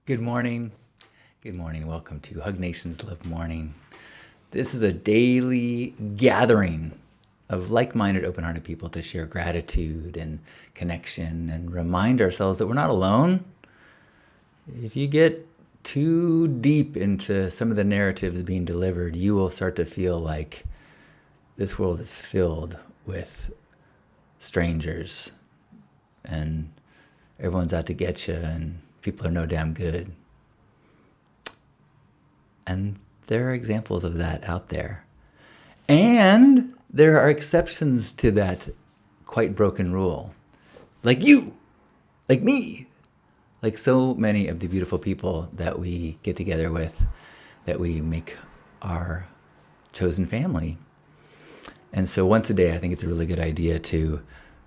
Good morning. Good morning. Welcome to Hug Nation's Love Morning. This is a daily gathering of like-minded, open-hearted people to share gratitude and connection and remind ourselves that we're not alone. If you get too deep into some of the narratives being delivered, you will start to feel like this world is filled with strangers and everyone's out to get you and people are no damn good. And there are examples of that out there. And there are exceptions to that quite broken rule. Like you, like me, like so many of the beautiful people that we get together with, that we make our chosen family. And so once a day, I think it's a really good idea to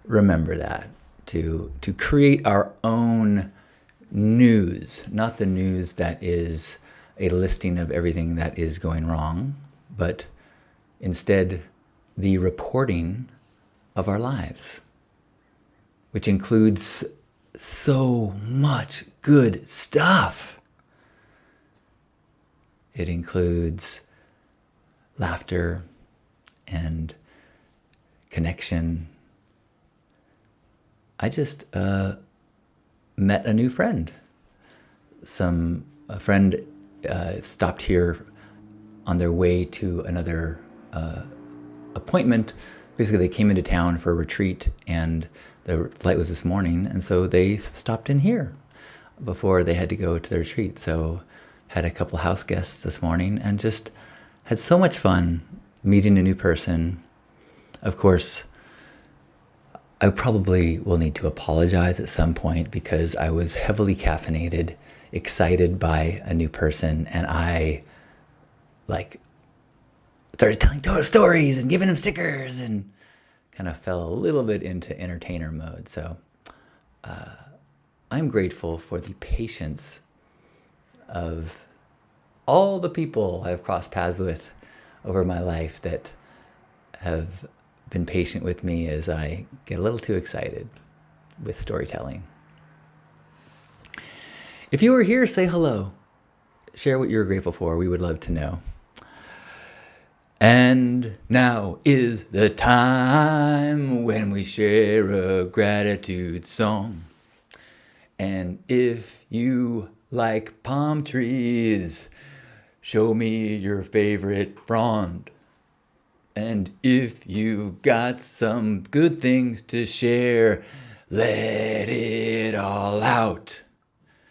remember that, to create our own news, not the news that is a listing of everything that is going wrong, but instead the reporting of our lives, which includes so much good stuff. It includes laughter and connection. I just met a new friend. A friend stopped here on their way to another appointment. Basically, they came into town for a retreat, and their flight was this morning, and so they stopped in here before they had to go to their retreat. So had a couple house guests this morning, and just had so much fun meeting a new person. Of course, I probably will need to apologize at some point because I was heavily caffeinated, excited by a new person, and I started telling stories and giving them stickers and kind of fell a little bit into entertainer mode. So I'm grateful for the patience of all the people I've crossed paths with over my life that have been patient with me as I get a little too excited with storytelling. If you were here, say hello. Share what you're grateful for. We would love to know. And now is the time when we share a gratitude song. And if you like palm trees, show me your favorite frond. And if you've got some good things to share, let it all out.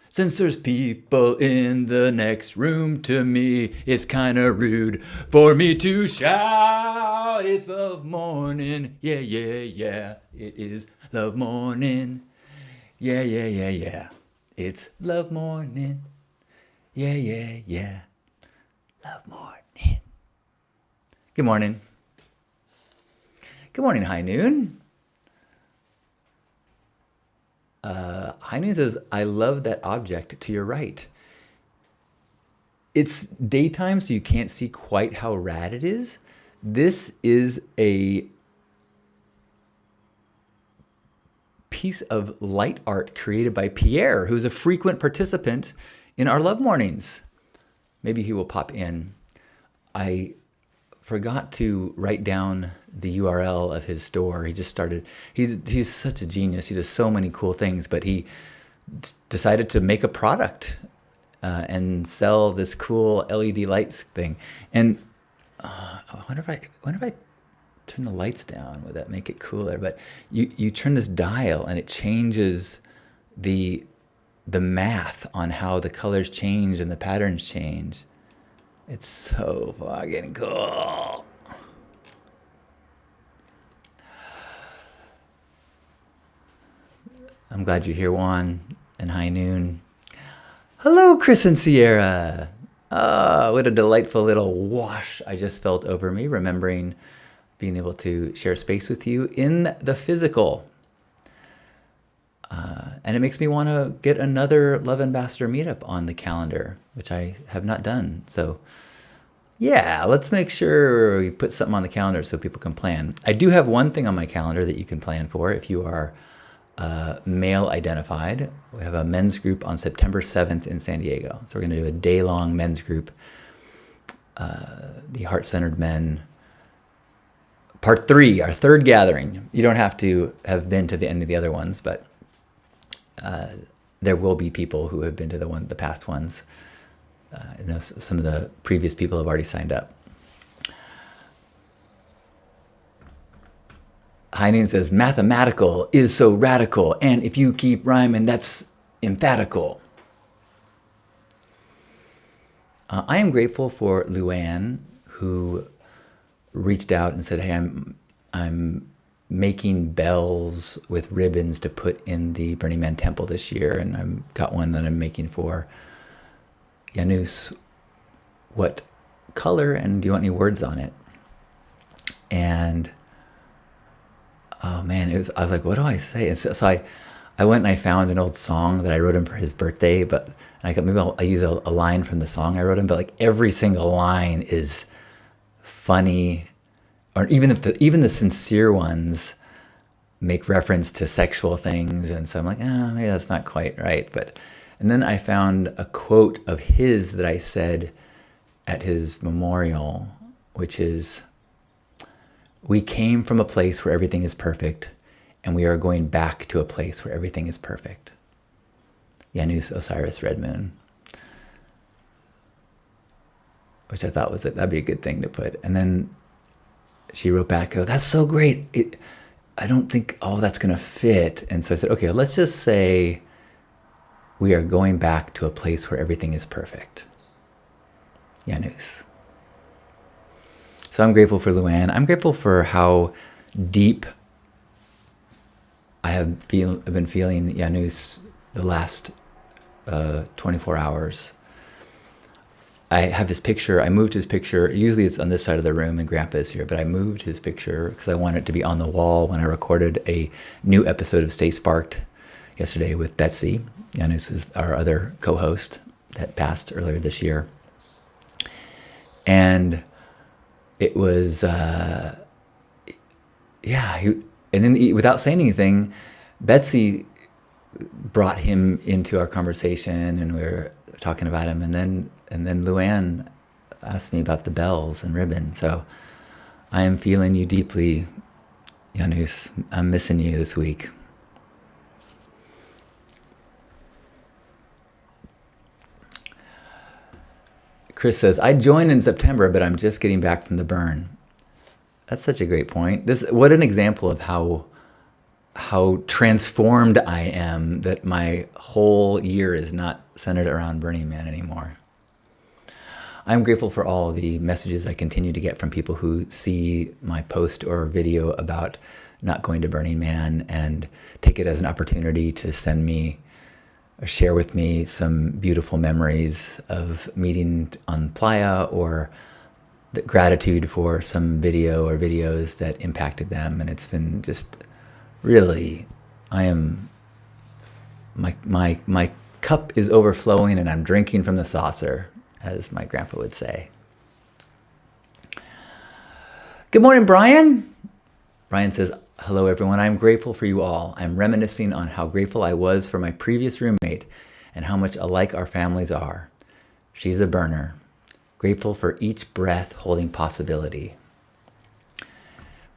Since there's people in the next room to me, it's kinda rude for me to shout. It's love morning, yeah, yeah, yeah. It is love morning, yeah, yeah, yeah, yeah. It's love morning, yeah, yeah, yeah. Love morning. Good morning. Good morning, High Noon. High Noon says, I love that object to your right. It's daytime, so you can't see quite how rad it is. This is a piece of light art created by Pierre, who's a frequent participant in our Love Mornings. Maybe he will pop in. I forgot to write down the URL of his store. He just started. He's such a genius. He does so many cool things, but he decided to make a product and sell this cool LED lights thing. And I wonder if I turn the lights down, would that make it cooler? But you turn this dial and it changes the math on how the colors change and the patterns change. It's so fucking cool. I'm glad you're here, Juan and High Noon. Hello, Chris and Sierra. What a delightful little wash I just felt over me, remembering being able to share space with you in the physical. And it makes me want to get another Love Ambassador meetup on the calendar, which I have not done. So yeah, let's make sure we put something on the calendar so people can plan. I do have one thing on my calendar that you can plan for if you are male identified. We have a men's group on September 7th in San Diego. So we're going to do a day-long men's group, the Heart-Centered Men. Part 3, our third gathering. You don't have to have been to any of the other ones, but there will be people who have been to the past ones. I know some of the previous people have already signed up. High Noon says, mathematical is so radical, and if you keep rhyming, that's emphatical. I am grateful for Luann, who reached out and said, hey, I'm making bells with ribbons to put in the Burning Man temple this year, and I've got one that I'm making for Janus. What color, and do you want any words on it? And oh man, I was like, what do I say? And so I went and I found an old song that I wrote him for his birthday, but maybe I'll use a line from the song I wrote him, but like every single line is funny, or even the sincere ones make reference to sexual things, and so I'm like, maybe that's not quite right. And then I found a quote of his that I said at his memorial, which is, we came from a place where everything is perfect, and we are going back to a place where everything is perfect. Janus Osiris Red Moon. Which I thought that'd be a good thing to put. And then she wrote back, oh, that's so great. I don't think all that's going to fit. And so I said, okay, let's just say we are going back to a place where everything is perfect. Janus. So I'm grateful for Luann. I'm grateful for how deep I've been feeling Janus the last 24 hours. I have his picture. I moved his picture. Usually it's on this side of the room and Grandpa is here, but I moved his picture because I wanted it to be on the wall when I recorded a new episode of Stay Sparked yesterday with Betsy. Janus is our other co-host that passed earlier this year. And it was, and then without saying anything, Betsy brought him into our conversation, and we were talking about him, and then Luann asked me about the bells and ribbon. So I am feeling you deeply, Janus. I'm missing you this week. Chris says, I joined in September, but I'm just getting back from the burn. That's such a great point. What an example of how transformed I am, that my whole year is not centered around Burning Man anymore. I'm grateful for all the messages I continue to get from people who see my post or video about not going to Burning Man and take it as an opportunity to send me or share with me some beautiful memories of meeting on Playa, or the gratitude for some video or videos that impacted them. And it's been just really, my cup is overflowing and I'm drinking from the saucer, as my grandpa would say. Good morning, Brian. Brian says, hello, everyone. I'm grateful for you all. I'm reminiscing on how grateful I was for my previous roommate and how much alike our families are. She's a burner. Grateful for each breath holding possibility.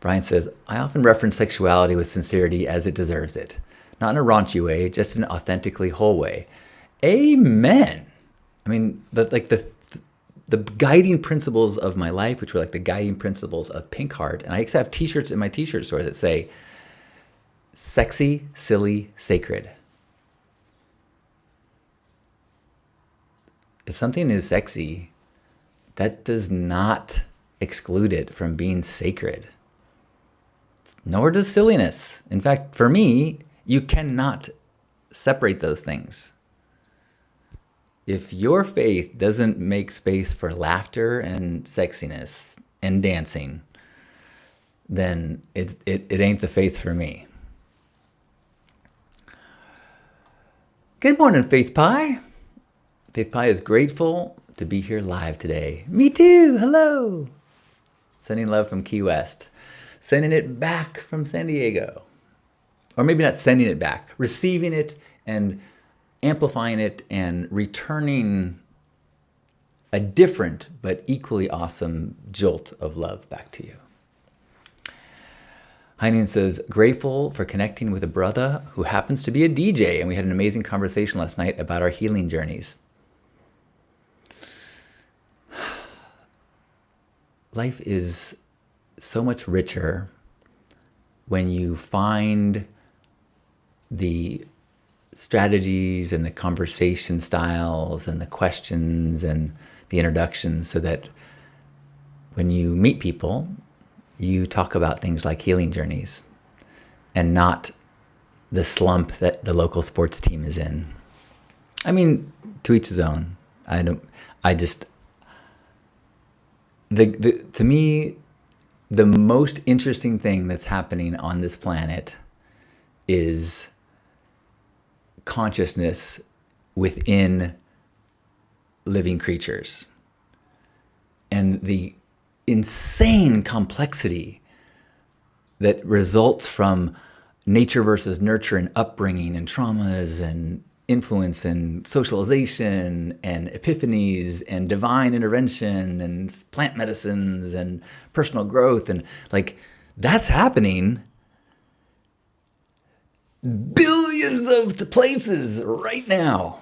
Brian says, I often reference sexuality with sincerity as it deserves it. Not in a raunchy way, just in an authentically whole way. Amen. I mean, the guiding principles of my life, which were like the guiding principles of Pink Heart. And I used to have t-shirts in my t-shirt store that say, sexy, silly, sacred. If something is sexy, that does not exclude it from being sacred. Nor does silliness. In fact, for me, you cannot separate those things. If your faith doesn't make space for laughter and sexiness and dancing, then it ain't the faith for me. Good morning, Faith Pie. Faith Pie is grateful to be here live today. Me too. Hello. Sending love from Key West. Sending it back from San Diego. or maybe not sending it back, receiving it and amplifying it and returning a different but equally awesome jolt of love back to you. Heinian says, grateful for connecting with a brother who happens to be a DJ, and we had an amazing conversation last night about our healing journeys. Life is so much richer when you find the strategies and the conversation styles and the questions and the introductions, so that when you meet people, you talk about things like healing journeys and not the slump that the local sports team is in. I mean, to each his own. To me, the most interesting thing that's happening on this planet is consciousness within living creatures, and the insane complexity that results from nature versus nurture and upbringing and traumas and influence and socialization and epiphanies and divine intervention and plant medicines and personal growth, and like that's happening billions of places right now.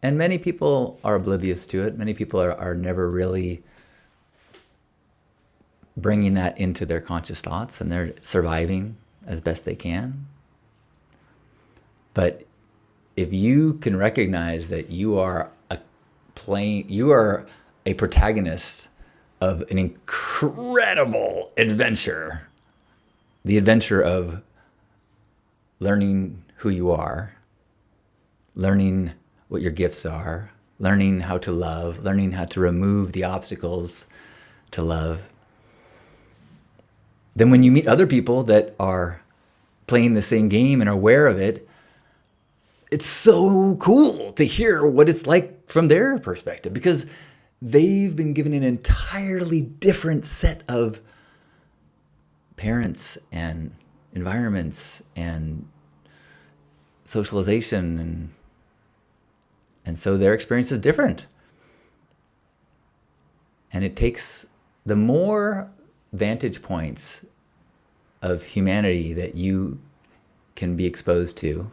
And many people are oblivious to it. Many people are never really bringing that into their conscious thoughts, and they're surviving as best they can. But if you can recognize that you are a protagonist of an incredible adventure, the adventure of learning who you are, learning what your gifts are, learning how to love, learning how to remove the obstacles to love, then when you meet other people that are playing the same game and are aware of it, it's so cool to hear what it's like from their perspective, because they've been given an entirely different set of parents and environments and socialization, and so their experience is different. And it takes the more vantage points of humanity that you can be exposed to,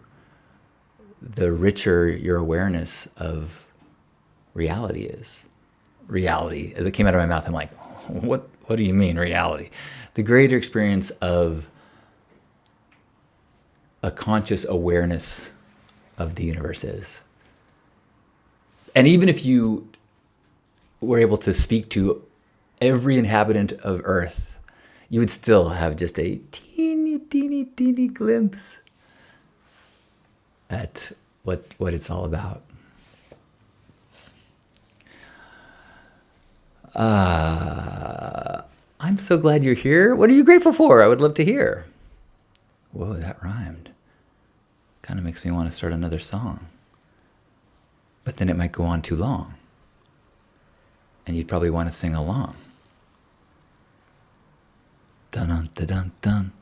the richer your awareness of reality is. Reality, as it came out of my mouth, I'm like, what do you mean reality? The greater experience of a conscious awareness of the universe is. And even if you were able to speak to every inhabitant of Earth, you would still have just a teeny glimpse at what it's all about. I'm so glad you're here. What are you grateful for? I would love to hear. Whoa, that rhymed. Kind of makes me want to start another song. But then it might go on too long. And you'd probably want to sing along. Dun dun dun dun.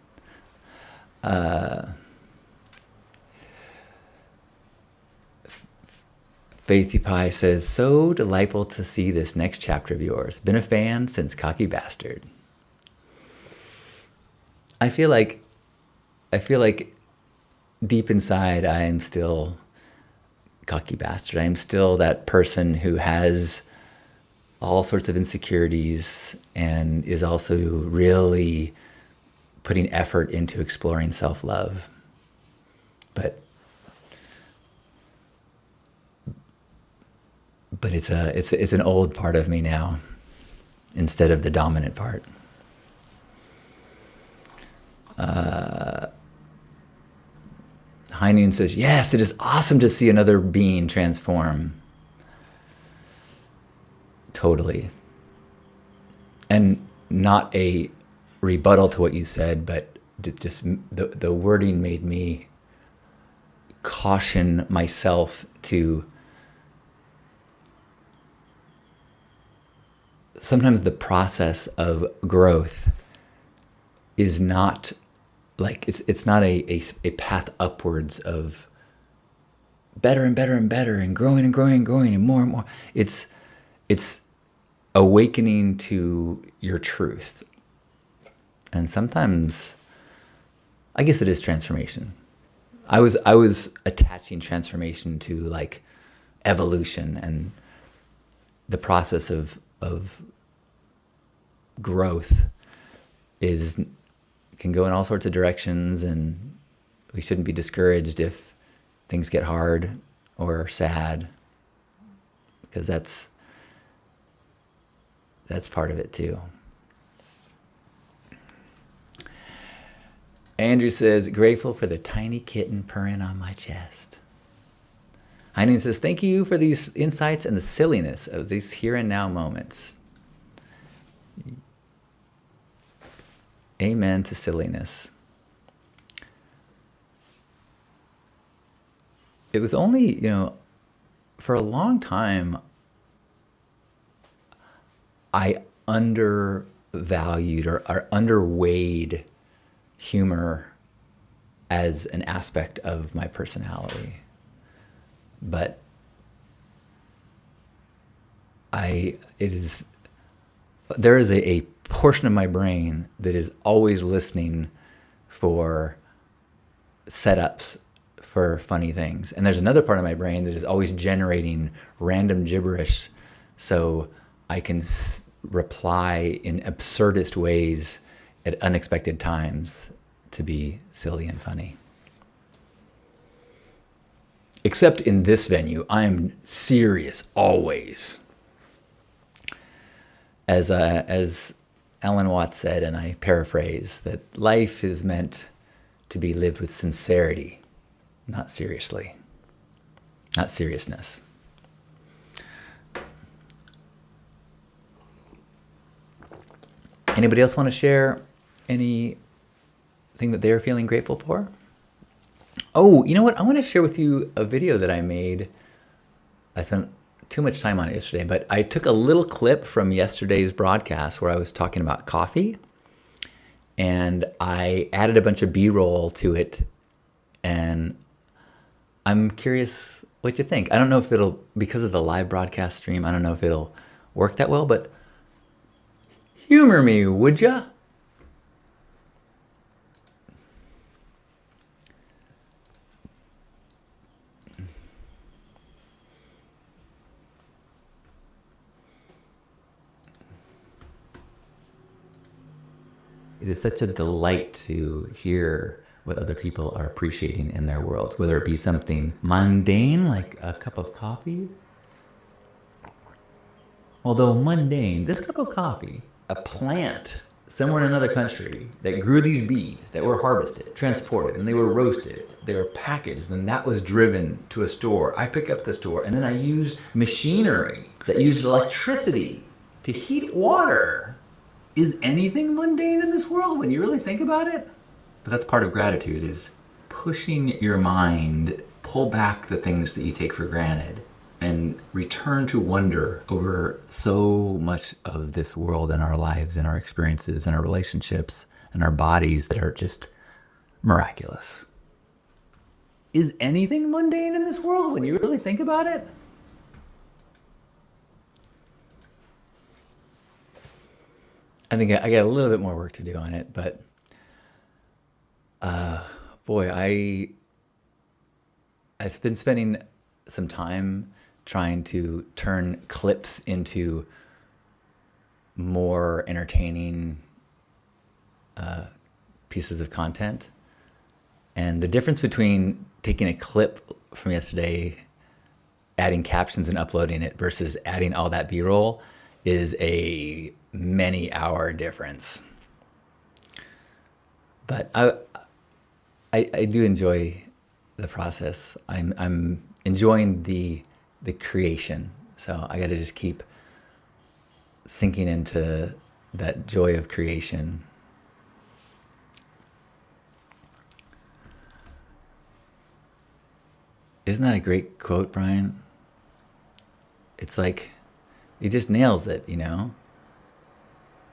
Faithy Pie says, so delightful to see this next chapter of yours. Been a fan since Cocky Bastard. I feel like deep inside I am still Cocky Bastard. I am still that person who has all sorts of insecurities and is also really putting effort into exploring self-love. But it's an old part of me now instead of the dominant part. Heinun says, yes, it is awesome to see another being transform. Totally. And not a rebuttal to what you said, but just the wording made me caution myself to sometimes the process of growth is not like it's not a path upwards of better and better and better and growing and growing and growing and more. It's awakening to your truth. And sometimes I guess it is transformation. I was attaching transformation to like evolution, and the process of growth can go in all sorts of directions, and we shouldn't be discouraged if things get hard or sad, because that's part of it too. Andrew says, grateful for the tiny kitten purring on my chest. Heine says, thank you for these insights and the silliness of these here and now moments. Amen to silliness. It was only, for a long time, I undervalued or underweighed humor as an aspect of my personality. But there is a portion of my brain that is always listening for setups for funny things. And there's another part of my brain that is always generating random gibberish so I can reply in absurdist ways at unexpected times to be silly and funny. Except in this venue, I am serious always. As Alan Watts said, and I paraphrase, that life is meant to be lived with sincerity, not seriously, not seriousness. Anybody else want to share anything that they're feeling grateful for? Oh, you know what? I want to share with you a video that I made. I spent too much time on it yesterday, but I took a little clip from yesterday's broadcast where I was talking about coffee, and I added a bunch of B-roll to it, and I'm curious what you think. I don't know if it'll, because of the live broadcast stream, I don't know if it'll work that well, but humor me, would ya? It is such a delight to hear what other people are appreciating in their world, whether it be something mundane like a cup of coffee. Although mundane, this cup of coffee, a plant somewhere in another country that grew these beads that were harvested, transported, and they were roasted, they were packaged, and that was driven to a store. I pick up the store, and then I used machinery that used electricity to heat water. Is anything mundane in this world when you really think about it? But that's part of gratitude, is pushing your mind, pull back the things that you take for granted, and return to wonder over so much of this world and our lives and our experiences and our relationships and our bodies that are just miraculous. Is anything mundane in this world when you really think about it? I think I got a little bit more work to do on it, but boy, I've been spending some time trying to turn clips into more entertaining pieces of content. And the difference between taking a clip from yesterday, adding captions and uploading it versus adding all that B-roll is a many-hour difference. But I do enjoy the process. I'm enjoying the creation. So I got to just keep sinking into that joy of creation. Isn't that a great quote, Brian? It's like, he just nails it,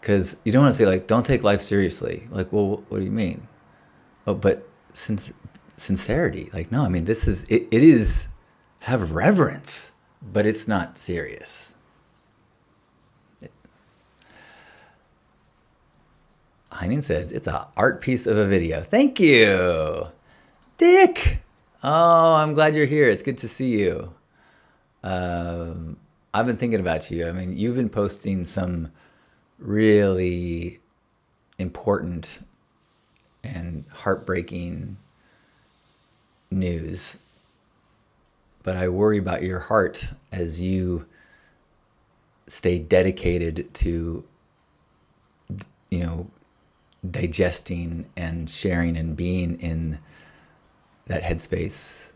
Because you don't want to say, like, don't take life seriously. Like, well, what do you mean? Oh, but sincerity, like, no, I mean, it is, have reverence, but it's not serious. Heinen says, it's a art piece of a video. Thank you. Dick. Oh, I'm glad you're here. It's good to see you. I've been thinking about you. I mean, you've been posting some really important and heartbreaking news, but I worry about your heart as you stay dedicated to, you know, digesting and sharing and being in that headspace.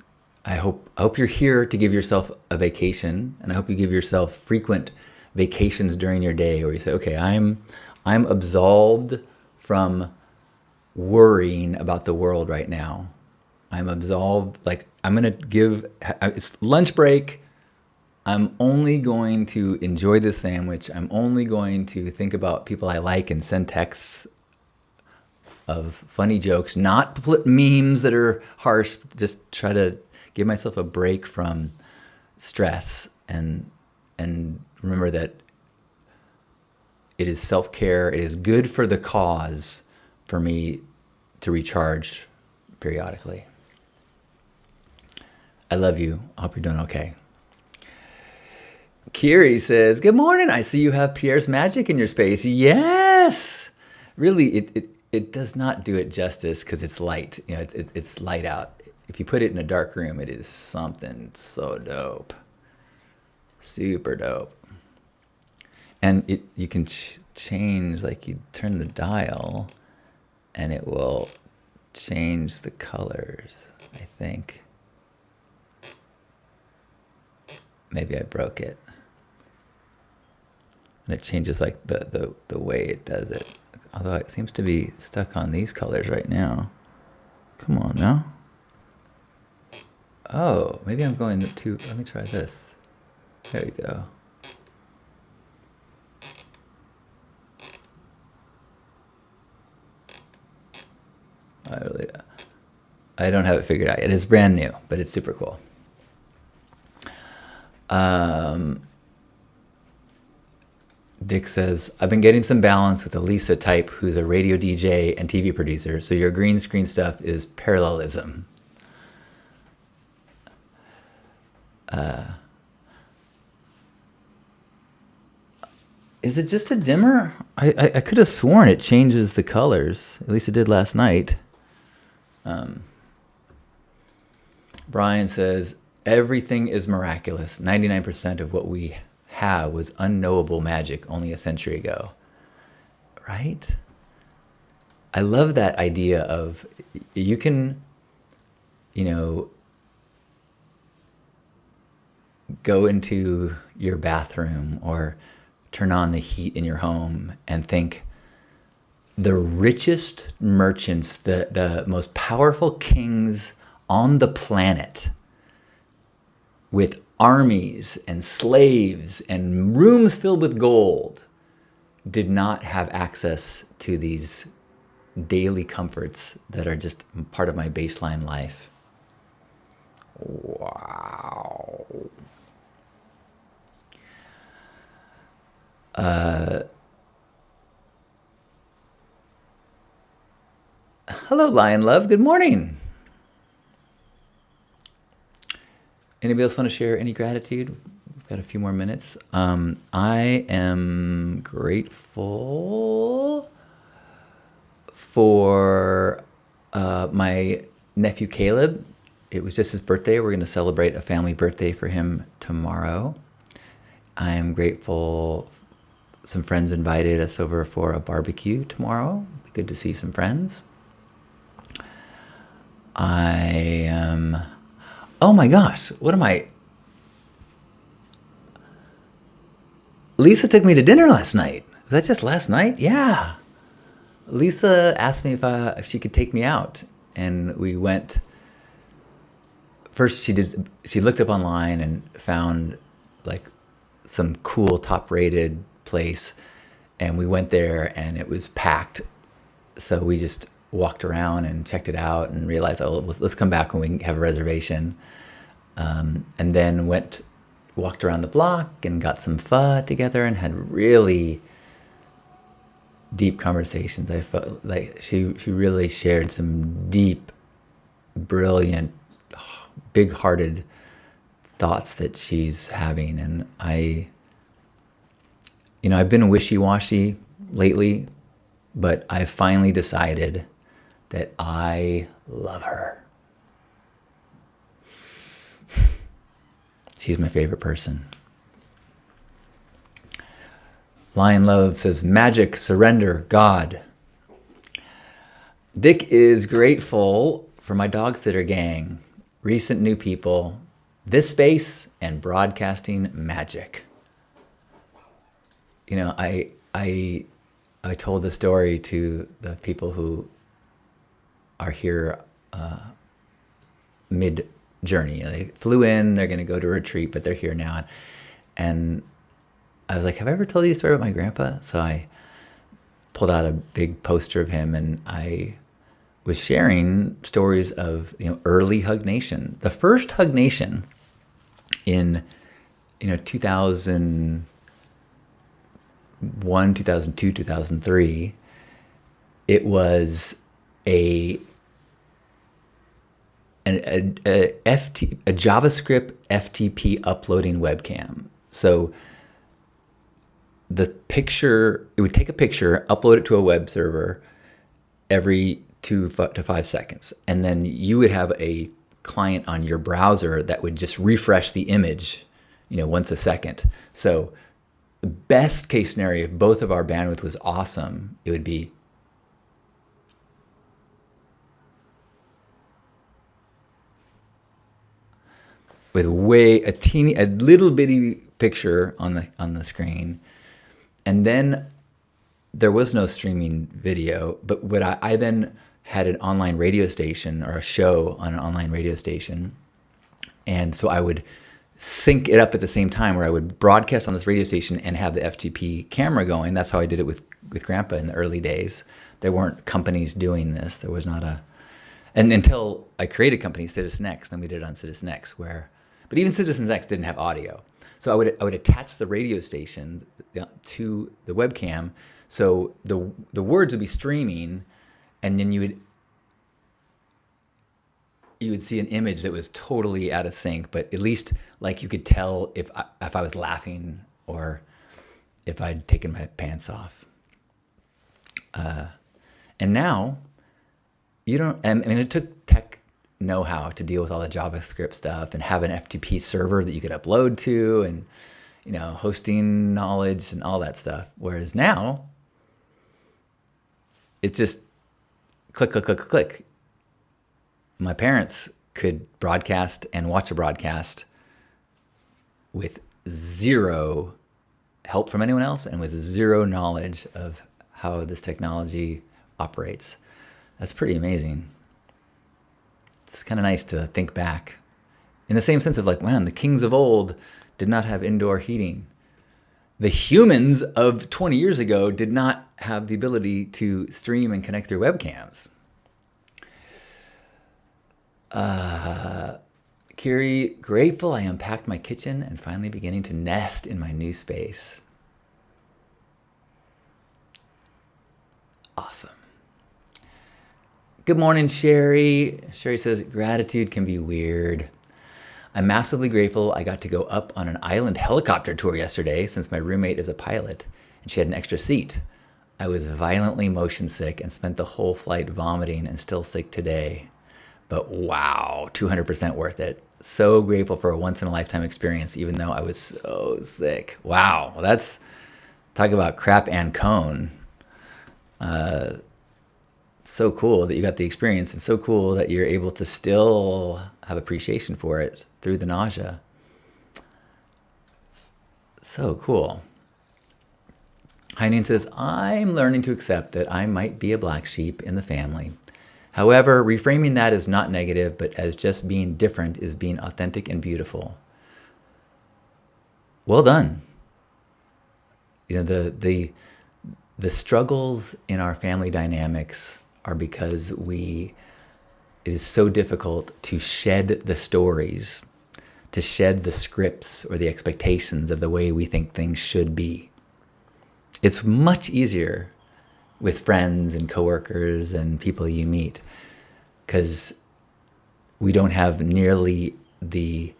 I hope you're here to give yourself a vacation, and I hope you give yourself frequent vacations during your day where you say, okay, I'm absolved from worrying about the world right now. I'm absolved, like, I'm gonna give, it's lunch break. I'm only going to enjoy this sandwich. I'm only going to think about people I like and send texts of funny jokes, not memes that are harsh. Just try to give myself a break from stress and remember that it is self-care. It is good for the cause for me to recharge periodically. I love you. I hope you're doing okay. Kiri says, good morning. I see you have Pierre's Magic in your space. Yes. Really, it does not do it justice because it's light. You know, it's light out. If you put it in a dark room, it is something so dope. Super dope. And you can change, like, you turn the dial and it will change the colors, I think. Maybe I broke it. And it changes, like, the way it does it. Although it seems to be stuck on these colors right now. Come on now. Oh, maybe I'm going to, let me try this. There we go. I don't have it figured out yet. It's brand new, but it's super cool. Dick says, I've been getting some balance with a Lisa type who's a radio DJ and TV producer, so your green screen stuff is parallelism. Is it just a dimmer? I could have sworn it changes the colors. At least it did last night. Brian says, everything is miraculous. 99% of what we have was unknowable magic only a century ago. Right? I love that idea of, you can, you know, go into your bathroom or turn on the heat in your home and think the richest merchants, the most powerful kings on the planet, with armies and slaves and rooms filled with gold, did not have access to these daily comforts that are just part of my baseline life. Wow. Hello, Lion Love. Good morning. Anybody else want to share any gratitude? We've got a few more minutes. I am grateful for my nephew Caleb. It was just his birthday. We're going to celebrate a family birthday for him tomorrow. I am grateful some friends invited us over for a barbecue tomorrow. Be good to see some friends. I am... Oh my gosh, what am I... Lisa took me to dinner last night. Was that just last night? Yeah. Lisa asked me if she could take me out. And we went... First, she looked up online and found, like, some cool top-rated place. And we went there and it was packed. So we just walked around and checked it out and realized, oh, let's come back when we have a reservation. And then walked around the block and got some pho together and had really deep conversations. I felt like she really shared some deep, brilliant, big-hearted thoughts that she's having. And I've been wishy-washy lately, but I finally decided that I love her. She's my favorite person. Lion Love says, magic, surrender, God. Dick is grateful for my dog sitter gang, recent new people, this space, and broadcasting magic. I told the story to the people who are here mid-journey. They flew in, they're going to go to a retreat, but they're here now. And I was like, have I ever told you a story about my grandpa? So I pulled out a big poster of him, and I was sharing stories of early Hug Nation. The first Hug Nation in 2001, 2002, 2003, it was a JavaScript FTP uploading webcam. So it would take a picture, upload it to a web server every 2 to 5 seconds. And then you would have a client on your browser that would just refresh the image, once a second. So the best case scenario, if both of our bandwidth was awesome, it would be with a little bitty picture on the screen. And then there was no streaming video, but what I then had an online radio station, or a show on an online radio station. And so I would sync it up at the same time, where I would broadcast on this radio station and have the FTP camera going. That's how I did it with Grandpa in the early days. There weren't companies doing this. There was not and until I created a company, CitizenX, then we did it on CitizenX, but even CitizenX didn't have audio. So I would attach the radio station to the webcam, so the words would be streaming, and then you would see an image that was totally out of sync, but at least like you could tell if I was laughing or if I'd taken my pants off. And now you don't. I mean, it took tech know-how to deal with all the JavaScript stuff and have an FTP server that you could upload to, and hosting knowledge and all that stuff. Whereas now, it's just click, click, click, click. My parents could broadcast and watch a broadcast with zero help from anyone else and with zero knowledge of how this technology operates. That's pretty amazing. It's kind of nice to think back in the same sense of like, man, the kings of old did not have indoor heating. The humans of 20 years ago did not have the ability to stream and connect their webcams. Kiri, grateful I unpacked my kitchen and finally beginning to nest in my new space. Awesome. Good morning, Sherry. Sherry says, gratitude can be weird. I'm massively grateful I got to go up on an island helicopter tour yesterday since my roommate is a pilot and she had an extra seat. I was violently motion sick and spent the whole flight vomiting and still sick today. But wow, 200% worth it. So grateful for a once-in-a-lifetime experience, even though I was so sick. Wow, well, that's, talk about crap and cone. So cool that you got the experience. It's so cool that you're able to still have appreciation for it through the nausea. So cool. Heineen says, I'm learning to accept that I might be a black sheep in the family. However, reframing that as not negative, but as just being different is being authentic and beautiful. Well done. The struggles in our family dynamics are because it is so difficult to shed the stories, to shed the scripts or the expectations of the way we think things should be. It's much easier with friends and coworkers and people you meet because we don't have nearly the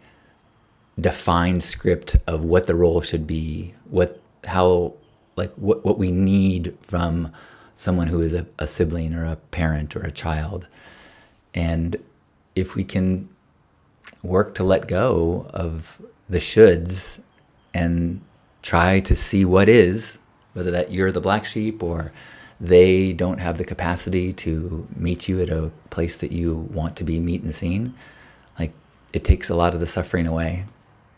defined script of what the role should be, what we need from someone who is a sibling or a parent or a child. And if we can work to let go of the shoulds and try to see what is, whether that you're the black sheep or they don't have the capacity to meet you at a place that you want to be meet and seen, like it takes a lot of the suffering away.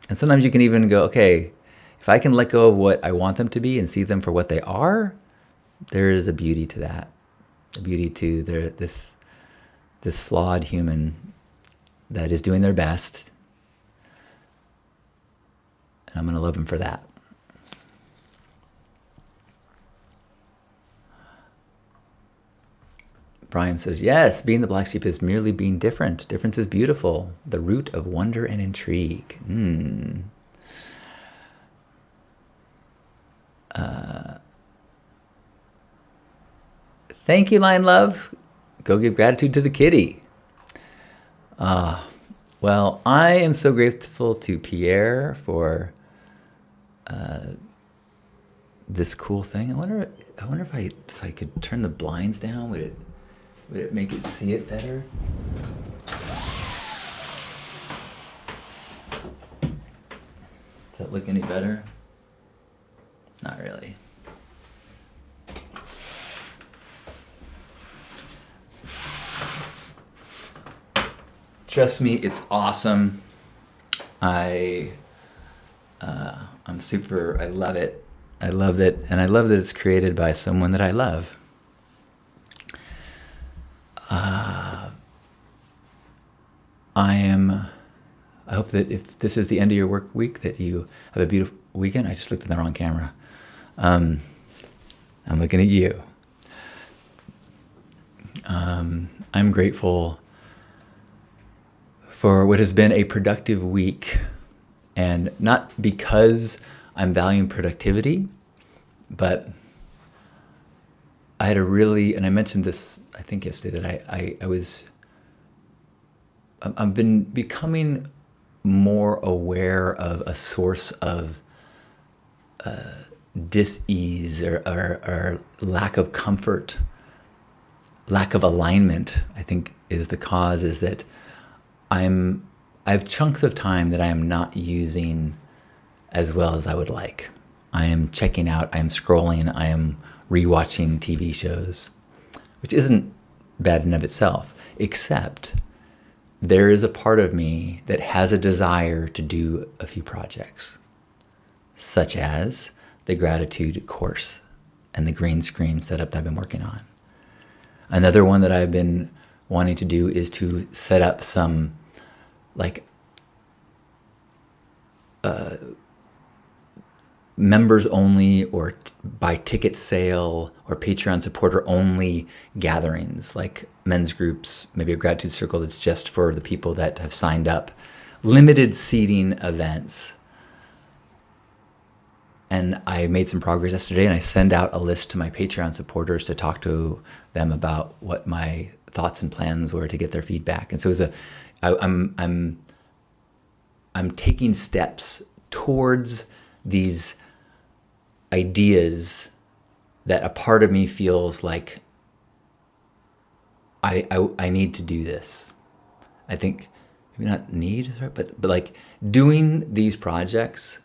And sometimes you can even go, okay, if I can let go of what I want them to be and see them for what they are, there is a beauty to that, a beauty to this flawed human that is doing their best. And I'm going to love them for that. Brian says, yes, being the black sheep is merely being different. Difference is beautiful, the root of wonder and intrigue. Thank you, Lion Love. Go give gratitude to the kitty. Well, I am so grateful to Pierre for this cool thing. I wonder if I could turn the blinds down. Would it make it see it better? Does that look any better? Not really. Trust me, it's awesome. I'm super, I love it. I love it, and I love that it's created by someone that I love. I hope that if this is the end of your work week, that you have a beautiful weekend. I just looked in the wrong camera. I'm looking at you. I'm grateful for what has been a productive week, and not because I'm valuing productivity, but I had and I mentioned this, I think yesterday, that I've been becoming more aware of a source of dis-ease or lack of comfort, lack of alignment, I think is the cause, is that I have chunks of time that I am not using as well as I would like. I am checking out, I am scrolling, I am rewatching TV shows, which isn't bad in of itself, except there is a part of me that has a desire to do a few projects, such as the gratitude course and the green screen setup that I've been working on. Another one that I've been wanting to do is to set up some members only or by ticket sale or Patreon supporter only gatherings, like men's groups, maybe a gratitude circle that's just for the people that have signed up, limited seating events. And I made some progress yesterday, and I send out a list to my Patreon supporters to talk to them about what my thoughts and plans were to get their feedback. And so I'm taking steps towards these ideas that a part of me feels like I need to do this. I think maybe not need, but like doing these projects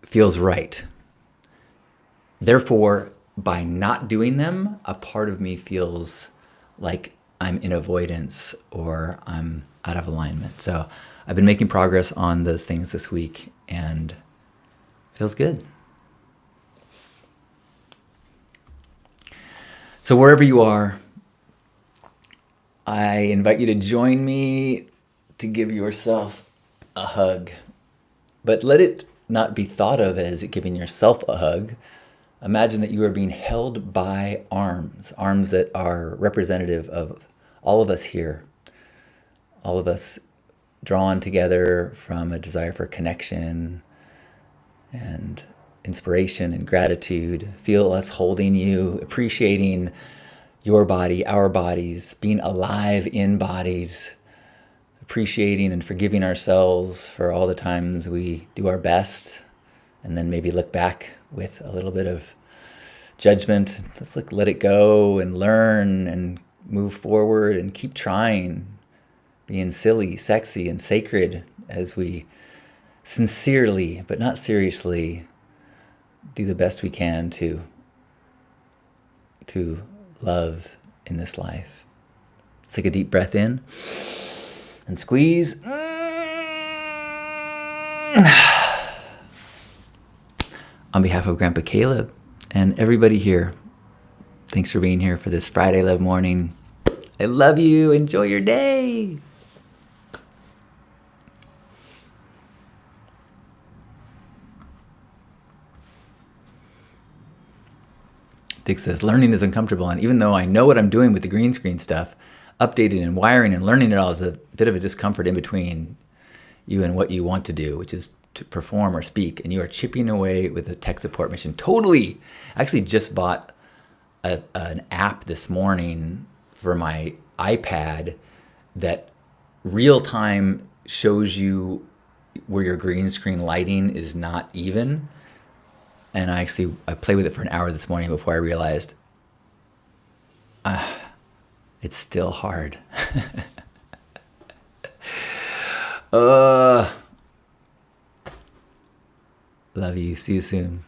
feels right. Therefore, by not doing them, a part of me feels like I'm in avoidance or I'm out of alignment. So I've been making progress on those things this week, and feels good. So wherever you are, I invite you to join me to give yourself a hug. But let it not be thought of as giving yourself a hug, Imagine that you are being held by arms, arms that are representative of all of us here, all of us drawn together from a desire for connection and inspiration and gratitude. Feel us holding you, appreciating your body, our bodies, being alive in bodies, appreciating and forgiving ourselves for all the times we do our best and then maybe look back with a little bit of judgment. Let's let it go and learn and move forward and keep trying, being silly, sexy, and sacred as we sincerely, but not seriously, do the best we can to love in this life. Let's take a deep breath in and squeeze. On behalf of Grandpa Caleb and everybody here, thanks for being here for this Friday Love Morning. I love you. Enjoy your day. Dick says, learning is uncomfortable, and even though I know what I'm doing with the green screen stuff, updating and wiring and learning it all is a bit of a discomfort in between you and what you want to do, which is to perform or speak, and you are chipping away with the tech support mission. Totally. I actually just bought an app this morning for my iPad that real time shows you where your green screen lighting is not even. And I played with it for an hour this morning before I realized it's still hard. Love you. See you soon.